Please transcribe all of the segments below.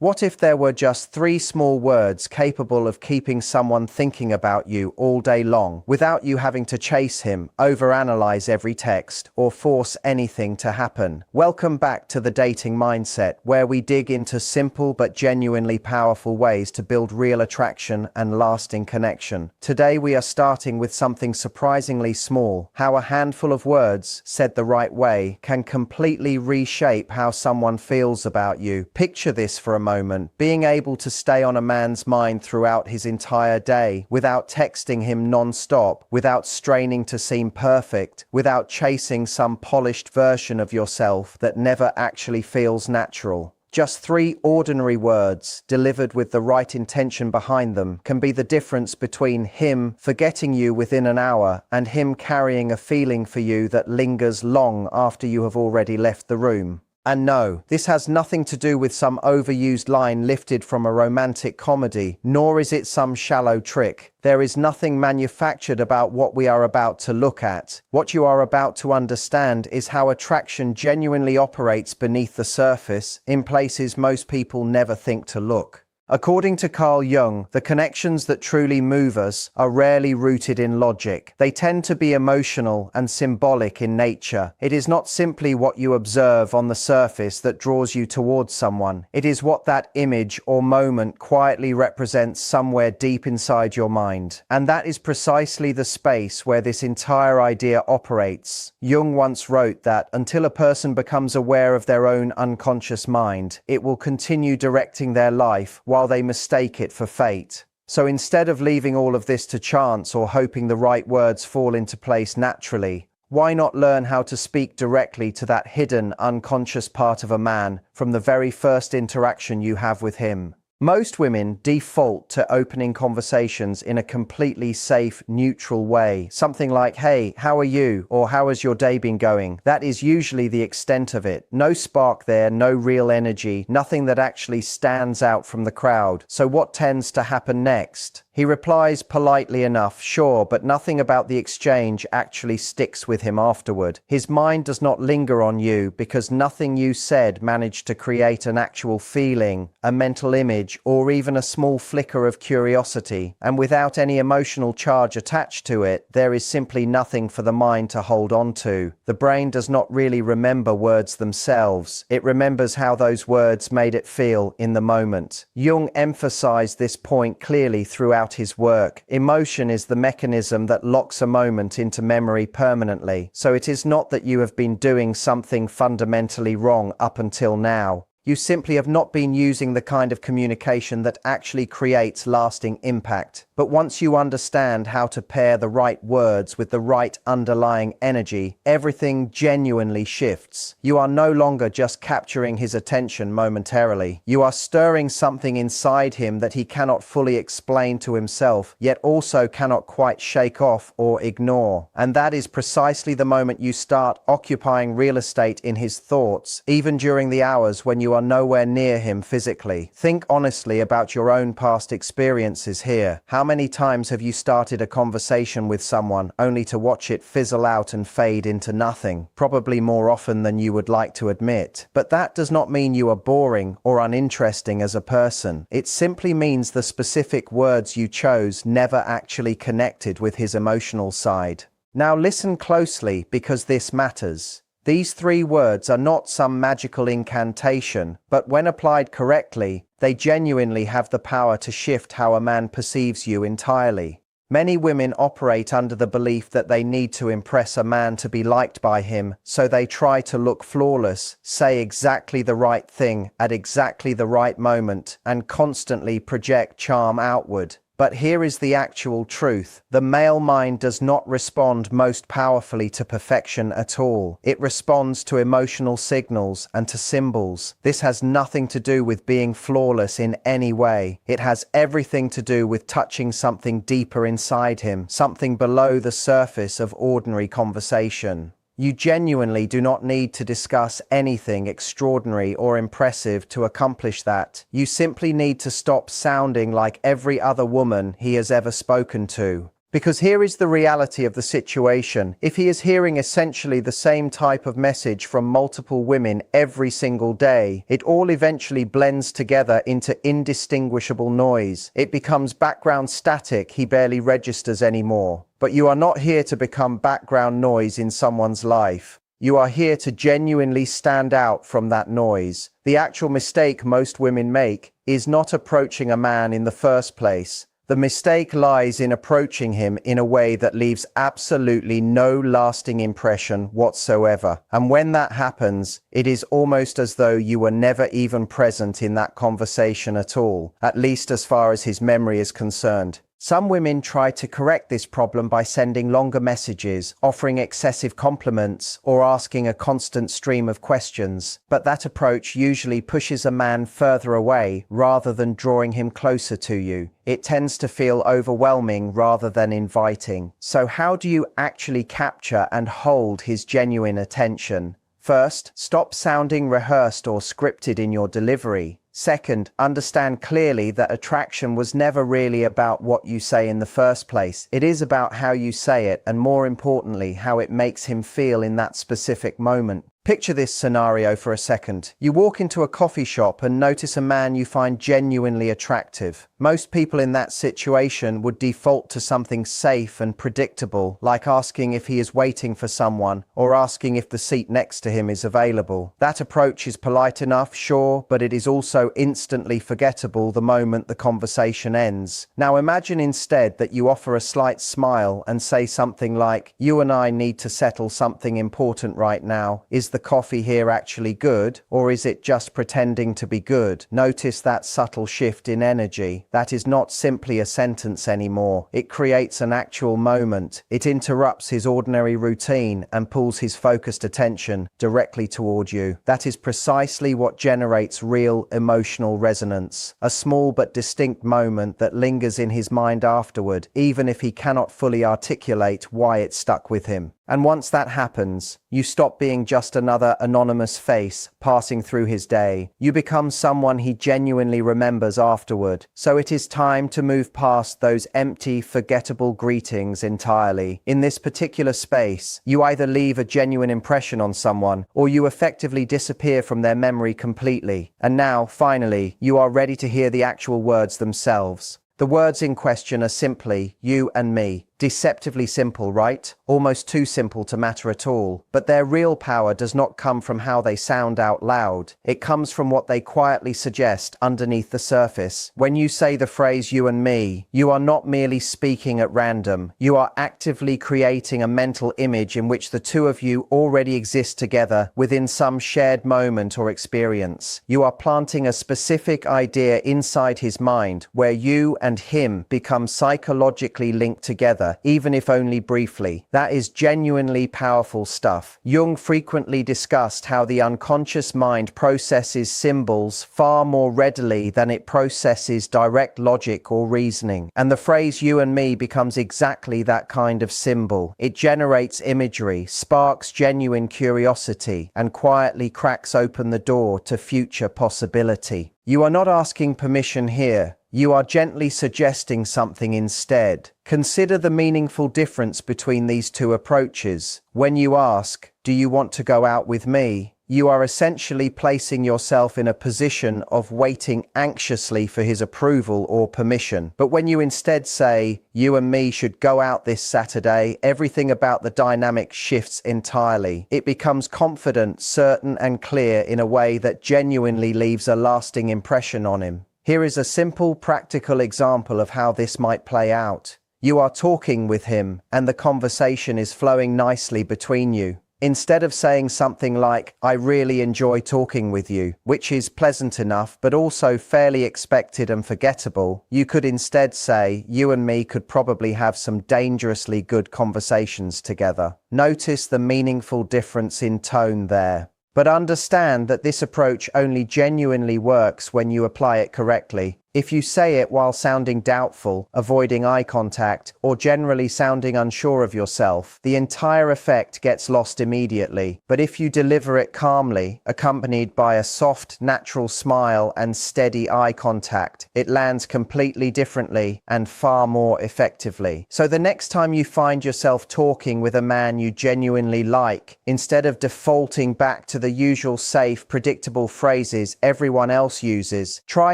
What if there were just 3 small words capable of keeping someone thinking about you all day long, without you having to chase him, overanalyze every text, or force anything to happen? Welcome back to the Dating Mindset, where we dig into simple but genuinely powerful ways to build real attraction and lasting connection. Today we are starting with something surprisingly small: how a handful of words, said the right way, can completely reshape how someone feels about you. Picture this for a moment. Being able to stay on a man's mind throughout his entire day, without texting him non-stop, without straining to seem perfect, without chasing some polished version of yourself that never actually feels natural. Just 3 ordinary words, delivered with the right intention behind them, can be the difference between him forgetting you within an hour and him carrying a feeling for you that lingers long after you have already left the room. And no, this has nothing to do with some overused line lifted from a romantic comedy, nor is it some shallow trick. There is nothing manufactured about what we are about to look at. What you are about to understand is how attraction genuinely operates beneath the surface, in places most people never think to look. According to Carl Jung, the connections that truly move us are rarely rooted in logic. They tend to be emotional and symbolic in nature. It is not simply what you observe on the surface that draws you towards someone. It is what that image or moment quietly represents somewhere deep inside your mind. And that is precisely the space where this entire idea operates. Jung once wrote that until a person becomes aware of their own unconscious mind, it will continue directing their life while they mistake it for fate. So instead of leaving all of this to chance or hoping the right words fall into place naturally, why not learn how to speak directly to that hidden, unconscious part of a man from the very first interaction you have with him? Most women default to opening conversations in a completely safe, neutral way. Something like, "Hey, how are you?" or "How has your day been going?" That is usually the extent of it. No spark there, no real energy, nothing that actually stands out from the crowd. So what tends to happen next? He replies politely enough, sure, but nothing about the exchange actually sticks with him afterward. His mind does not linger on you because nothing you said managed to create an actual feeling, a mental image, or even a small flicker of curiosity. And without any emotional charge attached to it, there is simply nothing for the mind to hold on to. The brain does not really remember words themselves. It remembers how those words made it feel in the moment. Jung emphasized this point clearly throughout his work. Emotion is the mechanism that locks a moment into memory permanently. So it is not that you have been doing something fundamentally wrong up until now. You simply have not been using the kind of communication that actually creates lasting impact. But once you understand how to pair the right words with the right underlying energy, everything genuinely shifts. You are no longer just capturing his attention momentarily. You are stirring something inside him that he cannot fully explain to himself, yet also cannot quite shake off or ignore. And that is precisely the moment you start occupying real estate in his thoughts, even during the hours when you are nowhere near him physically. Think honestly about your own past experiences here. How many times have you started a conversation with someone only to watch it fizzle out and fade into nothing? Probably more often than you would like to admit. But that does not mean you are boring or uninteresting as a person. It simply means the specific words you chose never actually connected with his emotional side. Now listen closely, because this matters. These 3 words are not some magical incantation, but when applied correctly, they genuinely have the power to shift how a man perceives you entirely. Many women operate under the belief that they need to impress a man to be liked by him, so they try to look flawless, say exactly the right thing at exactly the right moment, and constantly project charm outward. But here is the actual truth. The male mind does not respond most powerfully to perfection at all. It responds to emotional signals and to symbols. This has nothing to do with being flawless in any way. It has everything to do with touching something deeper inside him, something below the surface of ordinary conversation. You genuinely do not need to discuss anything extraordinary or impressive to accomplish that. You simply need to stop sounding like every other woman he has ever spoken to. Because here is the reality of the situation. If he is hearing essentially the same type of message from multiple women every single day, it all eventually blends together into indistinguishable noise. It becomes background static he barely registers anymore. But you are not here to become background noise in someone's life. You are here to genuinely stand out from that noise. The actual mistake most women make is not approaching a man in the first place. The mistake lies in approaching him in a way that leaves absolutely no lasting impression whatsoever. And when that happens, it is almost as though you were never even present in that conversation at all, at least as far as his memory is concerned. Some women try to correct this problem by sending longer messages, offering excessive compliments, or asking a constant stream of questions. But that approach usually pushes a man further away rather than drawing him closer to you. It tends to feel overwhelming rather than inviting. So how do you actually capture and hold his genuine attention? First, stop sounding rehearsed or scripted in your delivery. Second, understand clearly that attraction was never really about what you say in the first place. It is about how you say it, and more importantly, how it makes him feel in that specific moment. Picture this scenario for a second. You walk into a coffee shop and notice a man you find genuinely attractive. Most people in that situation would default to something safe and predictable, like asking if he is waiting for someone or asking if the seat next to him is available. That approach is polite enough, sure, but it is also instantly forgettable the moment the conversation ends. Now imagine instead that you offer a slight smile and say something like, "You and I need to settle something important right now. Is the coffee here actually good, or is it just pretending to be good?" Notice that subtle shift in energy. That is not simply a sentence anymore. It creates an actual moment. It interrupts his ordinary routine and pulls his focused attention directly toward you. That is precisely what generates real emotional resonance. A small but distinct moment that lingers in his mind afterward, even if he cannot fully articulate why it stuck with him. And once that happens, you stop being just another anonymous face passing through his day. You become someone he genuinely remembers afterward. So it is time to move past those empty, forgettable greetings entirely. In this particular space, you either leave a genuine impression on someone, or you effectively disappear from their memory completely. And now, finally, you are ready to hear the actual words themselves. The words in question are simply, "you and me." Deceptively simple, right? Almost too simple to matter at all. But their real power does not come from how they sound out loud. It comes from what they quietly suggest underneath the surface. When you say the phrase "you and me," you are not merely speaking at random. You are actively creating a mental image in which the two of you already exist together within some shared moment or experience. You are planting a specific idea inside his mind where you and him become psychologically linked together, even if only briefly. That is genuinely powerful stuff. Jung frequently discussed how the unconscious mind processes symbols far more readily than it processes direct logic or reasoning. And the phrase "you and me" becomes exactly that kind of symbol. It generates imagery, sparks genuine curiosity, and quietly cracks open the door to future possibility. You are not asking permission here. You are gently suggesting something instead. Consider the meaningful difference between these two approaches. When you ask, "Do you want to go out with me?" you are essentially placing yourself in a position of waiting anxiously for his approval or permission. But when you instead say, "You and me should go out this Saturday," everything about the dynamic shifts entirely. It becomes confident, certain, and clear in a way that genuinely leaves a lasting impression on him. Here is a simple, practical example of how this might play out. You are talking with him, and the conversation is flowing nicely between you. Instead of saying something like, "I really enjoy talking with you," which is pleasant enough but also fairly expected and forgettable, you could instead say, "You and me could probably have some dangerously good conversations together." Notice the meaningful difference in tone there. But understand that this approach only genuinely works when you apply it correctly. If you say it while sounding doubtful, avoiding eye contact, or generally sounding unsure of yourself, the entire effect gets lost immediately. But if you deliver it calmly, accompanied by a soft, natural smile and steady eye contact, it lands completely differently and far more effectively. So the next time you find yourself talking with a man you genuinely like, instead of defaulting back to the usual safe, predictable phrases everyone else uses, try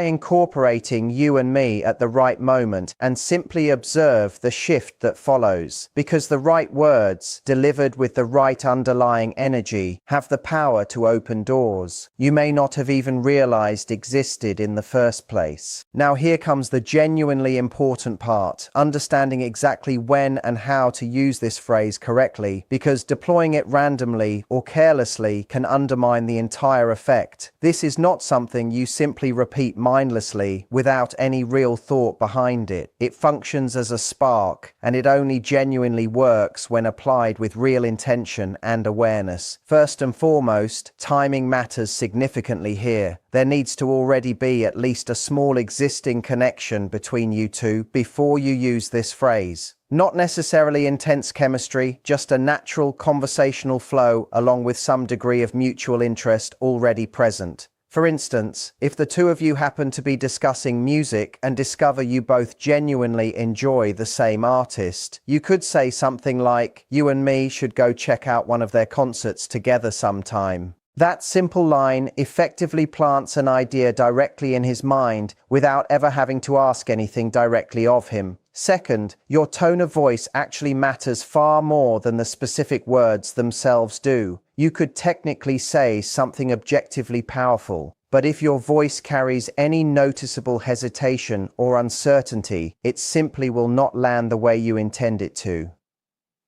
incorporating you and me at the right moment and simply observe the shift that follows. Because the right words, delivered with the right underlying energy, have the power to open doors you may not have even realized existed in the first place. Now here comes the genuinely important part, understanding exactly when and how to use this phrase correctly, because deploying it randomly or carelessly can undermine the entire effect. This is not something you simply repeat mindlessly without any real thought behind it. It functions as a spark, and it only genuinely works when applied with real intention and awareness. First and foremost, timing matters significantly here. There needs to already be at least a small existing connection between you two before you use this phrase. Not necessarily intense chemistry, just a natural conversational flow along with some degree of mutual interest already present. For instance, if the two of you happen to be discussing music and discover you both genuinely enjoy the same artist, you could say something like, "You and me should go check out one of their concerts together sometime." That simple line effectively plants an idea directly in his mind without ever having to ask anything directly of him. Second, your tone of voice actually matters far more than the specific words themselves do. You could technically say something objectively powerful, but if your voice carries any noticeable hesitation or uncertainty, it simply will not land the way you intend it to.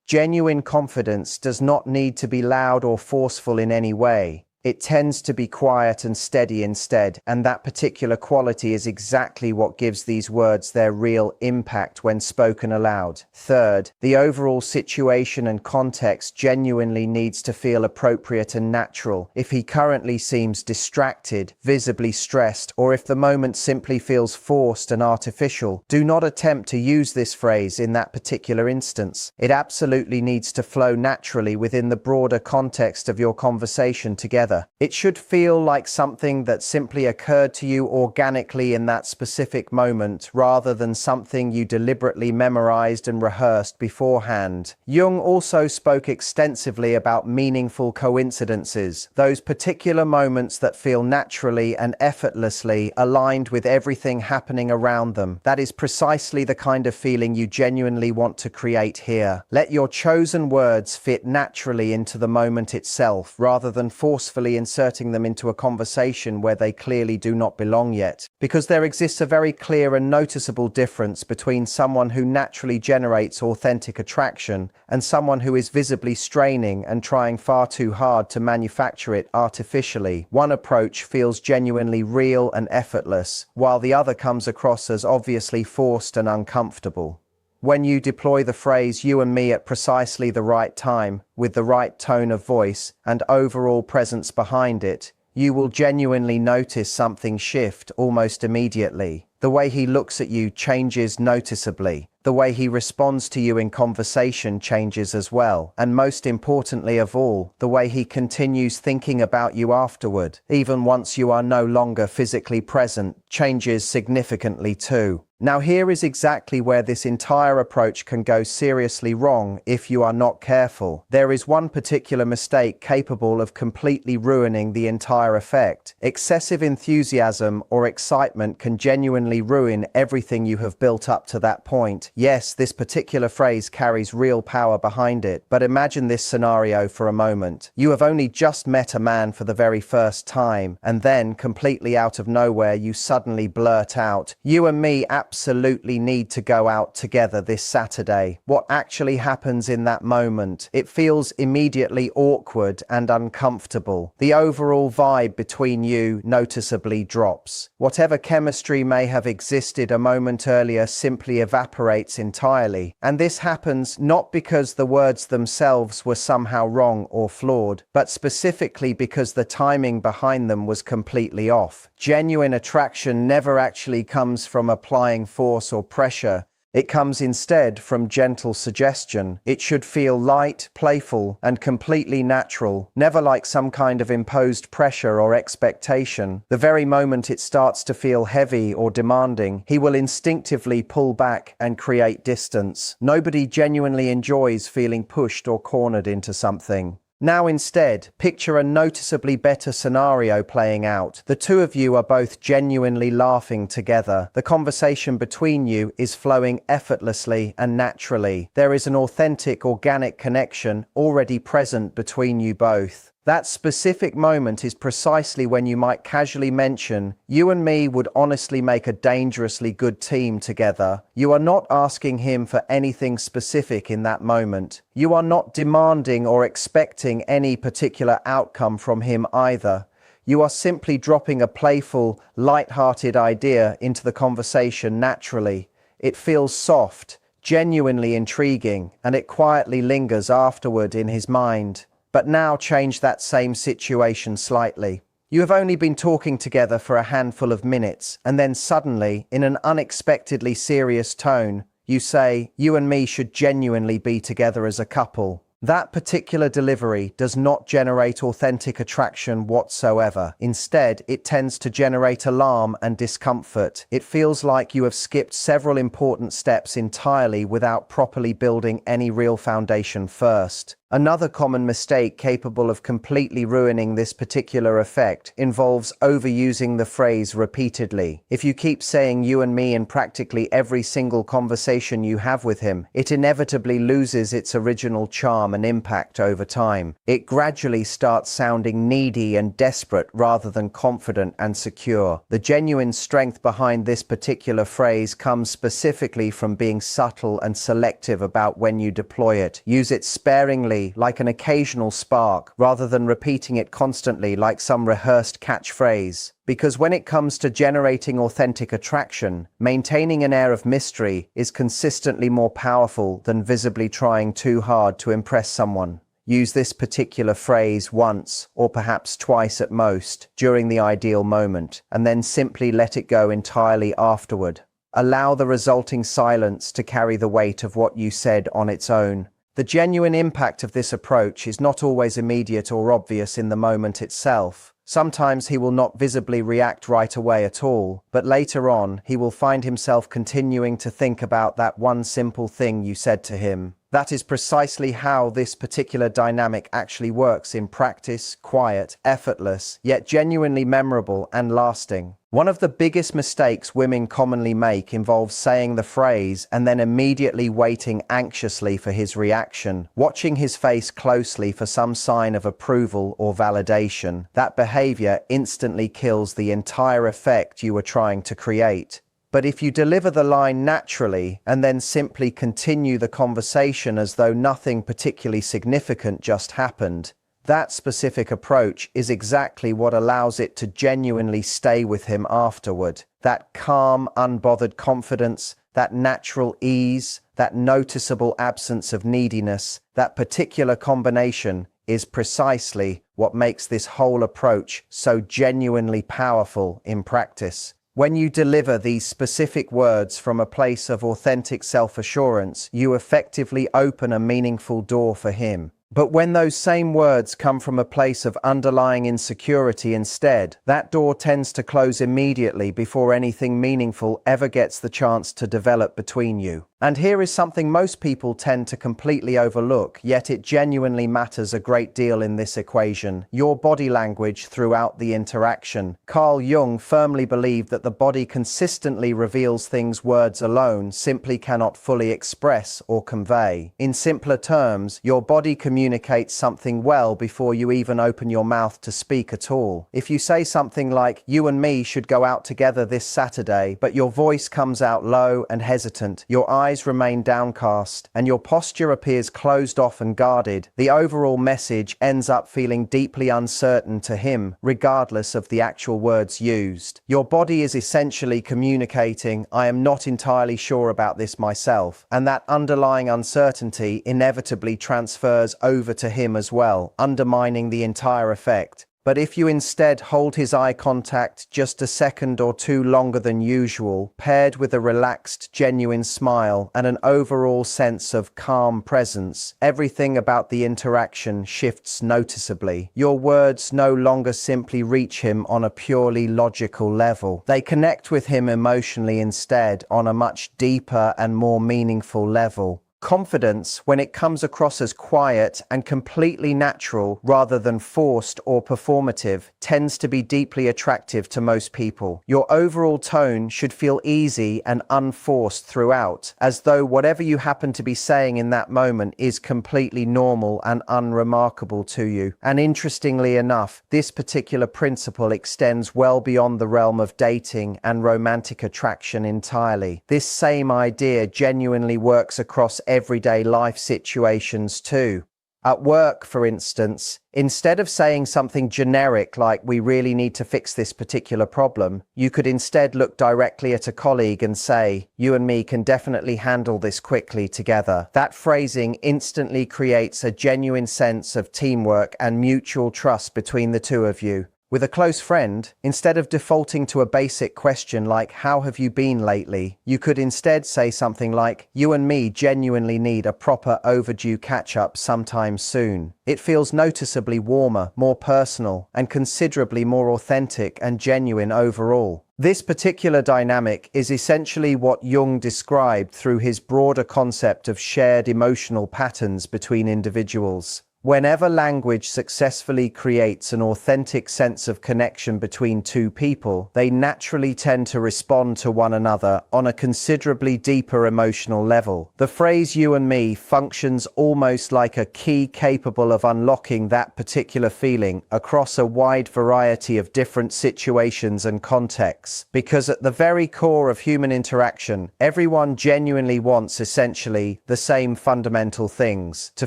Genuine confidence does not need to be loud or forceful in any way. It tends to be quiet and steady instead, and that particular quality is exactly what gives these words their real impact when spoken aloud. Third, the overall situation and context genuinely needs to feel appropriate and natural. If he currently seems distracted, visibly stressed, or if the moment simply feels forced and artificial, do not attempt to use this phrase in that particular instance. It absolutely needs to flow naturally within the broader context of your conversation together. It should feel like something that simply occurred to you organically in that specific moment, rather than something you deliberately memorized and rehearsed beforehand. Jung also spoke extensively about meaningful coincidences, those particular moments that feel naturally and effortlessly aligned with everything happening around them. That is precisely the kind of feeling you genuinely want to create here. Let your chosen words fit naturally into the moment itself, rather than forcefully inserting them into a conversation where they clearly do not belong yet. Because there exists a very clear and noticeable difference between someone who naturally generates authentic attraction and someone who is visibly straining and trying far too hard to manufacture it artificially. One approach feels genuinely real and effortless, while the other comes across as obviously forced and uncomfortable. When you deploy the phrase "you and me" at precisely the right time, with the right tone of voice and overall presence behind it, you will genuinely notice something shift almost immediately. The way he looks at you changes noticeably. The way he responds to you in conversation changes as well. And most importantly of all, the way he continues thinking about you afterward, even once you are no longer physically present, changes significantly too. Now here is exactly where this entire approach can go seriously wrong if you are not careful. There is one particular mistake capable of completely ruining the entire effect. Excessive enthusiasm or excitement can genuinely ruin everything you have built up to that point. Yes, this particular phrase carries real power behind it, but imagine this scenario for a moment. You have only just met a man for the very first time, and then, completely out of nowhere, you suddenly blurt out, "You and me absolutely need to go out together this Saturday." What actually happens in that moment? It feels immediately awkward and uncomfortable. The overall vibe between you noticeably drops. Whatever chemistry may have existed a moment earlier simply evaporates entirely. And this happens not because the words themselves were somehow wrong or flawed, but specifically because the timing behind them was completely off. Genuine attraction never actually comes from applying force or pressure. It comes instead from gentle suggestion. It should feel light, playful, and completely natural, never like some kind of imposed pressure or expectation. The very moment it starts to feel heavy or demanding, he will instinctively pull back and create distance. Nobody genuinely enjoys feeling pushed or cornered into something. Now instead, picture a noticeably better scenario playing out. The two of you are both genuinely laughing together. The conversation between you is flowing effortlessly and naturally. There is an authentic, organic connection already present between you both. That specific moment is precisely when you might casually mention, "You and me would honestly make a dangerously good team together." You are not asking him for anything specific in that moment. You are not demanding or expecting any particular outcome from him either. You are simply dropping a playful, light-hearted idea into the conversation naturally. It feels soft, genuinely intriguing, and it quietly lingers afterward in his mind. But now change that same situation slightly. You have only been talking together for a handful of minutes, and then suddenly, in an unexpectedly serious tone, you say, "You and me should genuinely be together as a couple." That particular delivery does not generate authentic attraction whatsoever. Instead, it tends to generate alarm and discomfort. It feels like you have skipped several important steps entirely without properly building any real foundation first. Another common mistake capable of completely ruining this particular effect involves overusing the phrase repeatedly. If you keep saying "you and me" in practically every single conversation you have with him, it inevitably loses its original charm and impact over time. It gradually starts sounding needy and desperate rather than confident and secure. The genuine strength behind this particular phrase comes specifically from being subtle and selective about when you deploy it. Use it sparingly, like an occasional spark, rather than repeating it constantly like some rehearsed catchphrase. Because when it comes to generating authentic attraction, maintaining an air of mystery is consistently more powerful than visibly trying too hard to impress someone. Use this particular phrase once, or perhaps twice at most, during the ideal moment, and then simply let it go entirely afterward. Allow the resulting silence to carry the weight of what you said on its own. The genuine impact of this approach is not always immediate or obvious in the moment itself. Sometimes he will not visibly react right away at all, but later on, he will find himself continuing to think about that one simple thing you said to him. That is precisely how this particular dynamic actually works in practice: quiet, effortless, yet genuinely memorable and lasting. One of the biggest mistakes women commonly make involves saying the phrase and then immediately waiting anxiously for his reaction, watching his face closely for some sign of approval or validation. That behavior instantly kills the entire effect you were trying to create. But if you deliver the line naturally and then simply continue the conversation as though nothing particularly significant just happened, that specific approach is exactly what allows it to genuinely stay with him afterward. That calm, unbothered confidence, that natural ease, that noticeable absence of neediness, that particular combination is precisely what makes this whole approach so genuinely powerful in practice. When you deliver these specific words from a place of authentic self-assurance, you effectively open a meaningful door for him. But when those same words come from a place of underlying insecurity instead, that door tends to close immediately before anything meaningful ever gets the chance to develop between you. And here is something most people tend to completely overlook, yet it genuinely matters a great deal in this equation: your body language throughout the interaction. Carl Jung firmly believed that the body consistently reveals things words alone simply cannot fully express or convey. In simpler terms, your body communicates something well before you even open your mouth to speak at all. If you say something like, "You and me should go out together this Saturday," but your voice comes out low and hesitant, your eyes remain downcast, and your posture appears closed off and guarded, the overall message ends up feeling deeply uncertain to him, regardless of the actual words used. Your body is essentially communicating, "I am not entirely sure about this myself," and that underlying uncertainty inevitably transfers over to him as well, undermining the entire effect. But if you instead hold his eye contact just a second or two longer than usual, paired with a relaxed, genuine smile and an overall sense of calm presence, everything about the interaction shifts noticeably. Your words no longer simply reach him on a purely logical level. They connect with him emotionally instead on a much deeper and more meaningful level. Confidence, when it comes across as quiet and completely natural rather than forced or performative, tends to be deeply attractive to most people. Your overall tone should feel easy and unforced throughout, as though whatever you happen to be saying in that moment is completely normal and unremarkable to you. And interestingly enough, this particular principle extends well beyond the realm of dating and romantic attraction entirely. This same idea genuinely works across everyday life situations too. At work, for instance, instead of saying something generic like "we really need to fix this particular problem," you could instead look directly at a colleague and say, "You and me can definitely handle this quickly together." That phrasing instantly creates a genuine sense of teamwork and mutual trust between the two of you. With a close friend, instead of defaulting to a basic question like "How have you been lately?" you could instead say something like, "You and me genuinely need a proper overdue catch-up sometime soon." It feels noticeably warmer, more personal, and considerably more authentic and genuine overall. This particular dynamic is essentially what Jung described through his broader concept of shared emotional patterns between individuals. Whenever language successfully creates an authentic sense of connection between two people, they naturally tend to respond to one another on a considerably deeper emotional level. The phrase "you and me" functions almost like a key capable of unlocking that particular feeling across a wide variety of different situations and contexts, because at the very core of human interaction, everyone genuinely wants essentially the same fundamental things: to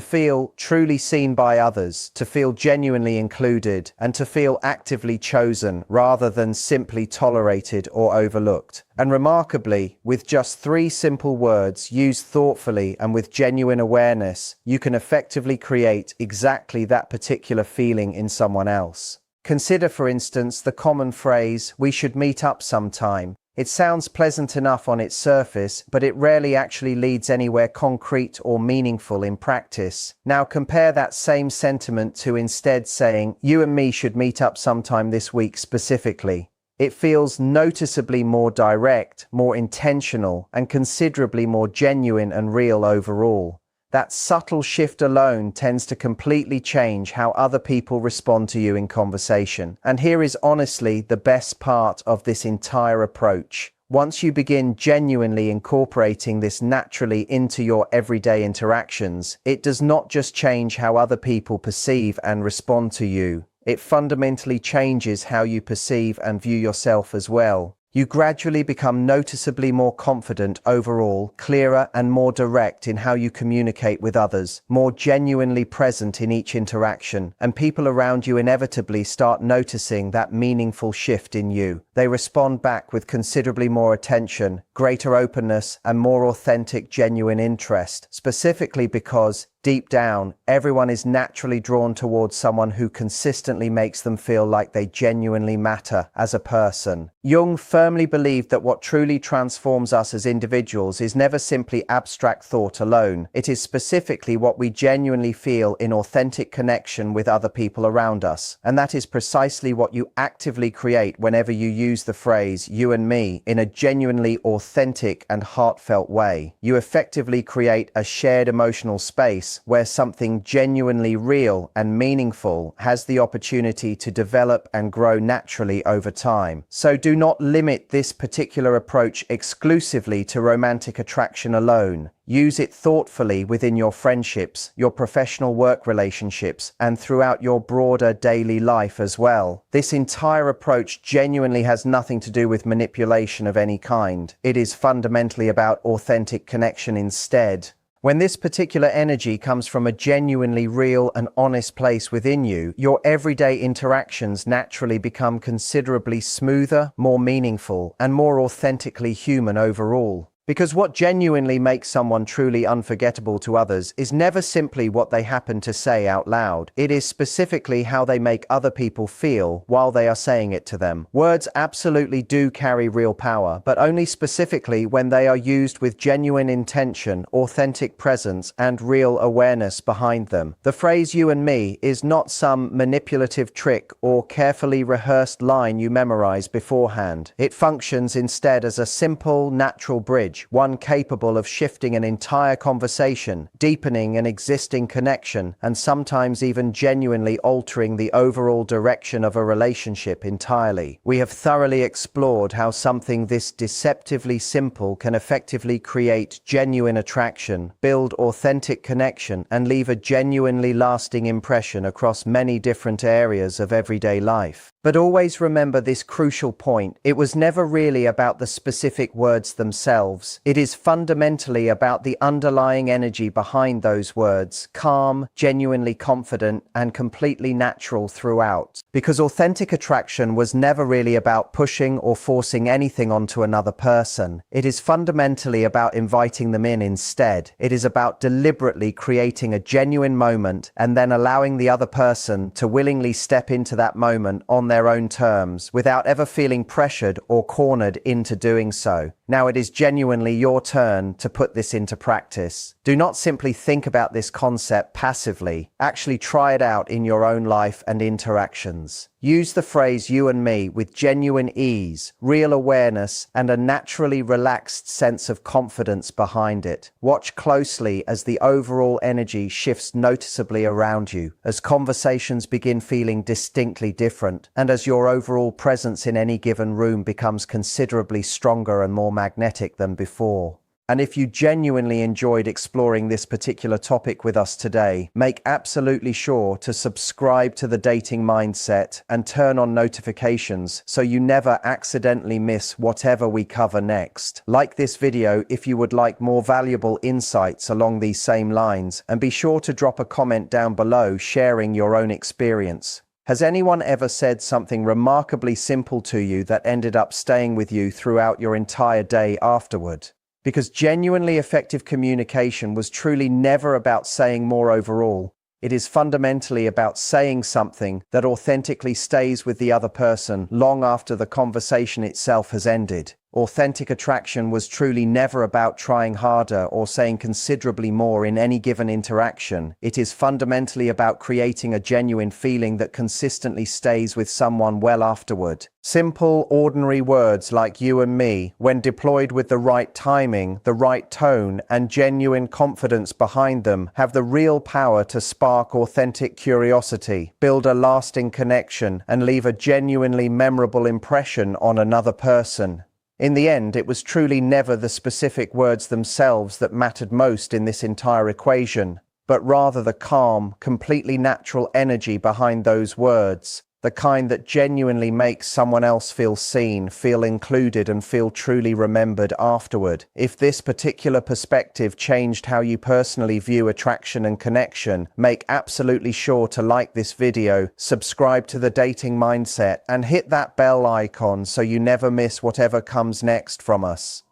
feel truly seen by others, to feel genuinely included, and to feel actively chosen rather than simply tolerated or overlooked. And remarkably, with just 3 simple words used thoughtfully and with genuine awareness, you can effectively create exactly that particular feeling in someone else. Consider, for instance, the common phrase, "We should meet up sometime." It sounds pleasant enough on its surface, but it rarely actually leads anywhere concrete or meaningful in practice. Now compare that same sentiment to instead saying, "You and me should meet up sometime this week specifically." It feels noticeably more direct, more intentional, and considerably more genuine and real overall. That subtle shift alone tends to completely change how other people respond to you in conversation. And here is honestly the best part of this entire approach. Once you begin genuinely incorporating this naturally into your everyday interactions, it does not just change how other people perceive and respond to you. It fundamentally changes how you perceive and view yourself as well. You gradually become noticeably more confident overall, clearer and more direct in how you communicate with others, more genuinely present in each interaction, and people around you inevitably start noticing that meaningful shift in you. They respond back with considerably more attention, greater openness, and more authentic, genuine interest, specifically because deep down, everyone is naturally drawn towards someone who consistently makes them feel like they genuinely matter as a person. Jung firmly believed that what truly transforms us as individuals is never simply abstract thought alone. It is specifically what we genuinely feel in authentic connection with other people around us. And that is precisely what you actively create whenever you use the phrase "you and me" in a genuinely authentic and heartfelt way. You effectively create a shared emotional space where something genuinely real and meaningful has the opportunity to develop and grow naturally over time. So do not limit this particular approach exclusively to romantic attraction alone. Use it thoughtfully within your friendships, your professional work relationships, and throughout your broader daily life as well. This entire approach genuinely has nothing to do with manipulation of any kind. It is fundamentally about authentic connection instead. When this particular energy comes from a genuinely real and honest place within you, your everyday interactions naturally become considerably smoother, more meaningful, and more authentically human overall. Because what genuinely makes someone truly unforgettable to others is never simply what they happen to say out loud. It is specifically how they make other people feel while they are saying it to them. Words absolutely do carry real power, but only specifically when they are used with genuine intention, authentic presence, and real awareness behind them. The phrase "you and me" is not some manipulative trick or carefully rehearsed line you memorize beforehand. It functions instead as a simple, natural bridge, one capable of shifting an entire conversation, deepening an existing connection, and sometimes even genuinely altering the overall direction of a relationship entirely. We have thoroughly explored how something this deceptively simple can effectively create genuine attraction, build authentic connection, and leave a genuinely lasting impression across many different areas of everyday life. But always remember this crucial point: it was never really about the specific words themselves. It is fundamentally about the underlying energy behind those words, calm, genuinely confident, and completely natural throughout. Because authentic attraction was never really about pushing or forcing anything onto another person. It is fundamentally about inviting them in instead. It is about deliberately creating a genuine moment and then allowing the other person to willingly step into that moment on their own terms, without ever feeling pressured or cornered into doing so. Now it is genuinely your turn to put this into practice. Do not simply think about this concept passively. Actually try it out in your own life and interactions. Use the phrase "you and me" with genuine ease, real awareness, and a naturally relaxed sense of confidence behind it. Watch closely as the overall energy shifts noticeably around you, as conversations begin feeling distinctly different, and as your overall presence in any given room becomes considerably stronger and more magnetic than before. And if you genuinely enjoyed exploring this particular topic with us today, make absolutely sure to subscribe to The Dating Mindset and turn on notifications so you never accidentally miss whatever we cover next. Like this video if you would like more valuable insights along these same lines, and be sure to drop a comment down below sharing your own experience. Has anyone ever said something remarkably simple to you that ended up staying with you throughout your entire day afterward? Because genuinely effective communication was truly never about saying more overall. It is fundamentally about saying something that authentically stays with the other person long after the conversation itself has ended. Authentic attraction was truly never about trying harder or saying considerably more in any given interaction. It is fundamentally about creating a genuine feeling that consistently stays with someone well afterward. Simple, ordinary words like "you and me," when deployed with the right timing, the right tone, and genuine confidence behind them, have the real power to spark authentic curiosity, build a lasting connection, and leave a genuinely memorable impression on another person. In the end, it was truly never the specific words themselves that mattered most in this entire equation, but rather the calm, completely natural energy behind those words, the kind that genuinely makes someone else feel seen, feel included, and feel truly remembered afterward. If this particular perspective changed how you personally view attraction and connection, make absolutely sure to like this video, subscribe to The Dating Mindset, and hit that bell icon so you never miss whatever comes next from us.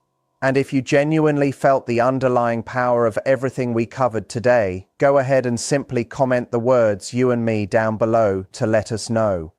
And if you genuinely felt the underlying power of everything we covered today, go ahead and simply comment the words "you and me" down below to let us know.